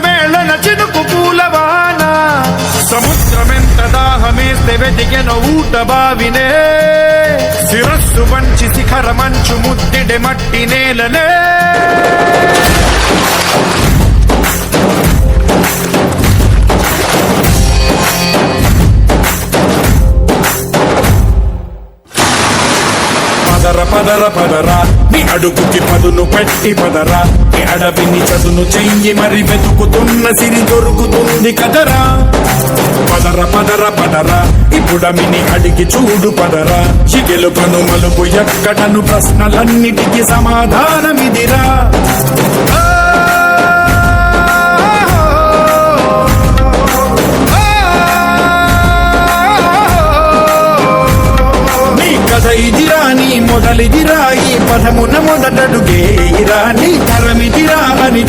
వేళన చినుకు పూలవాన సముద్రమెంత దాహమేస్తే వెతికెన ఊట బావినే శిరస్సు వంచి శిఖర మంచు ముద్దిడె మట్టి నేలనే పదర పదర పదరా నీ అడుగుకి పదును పెట్టి పదరా నీ అడవిని చదును చెయ్యి మరి వెతుకుతున్న సిరి దొరుకుతుంది కదరా పదర పదర పదరా ఇప్పుడమిని అడిగి చూడు పదరా గెలుపను మలుపు ఎక్కడను ప్రశ్నలన్నిటికీ సమాధానమిదిరా ఇదిరా నీ మొదలిదిరా ఈ పదమున మొదటడుగేరా నీ తరమిదిరా అని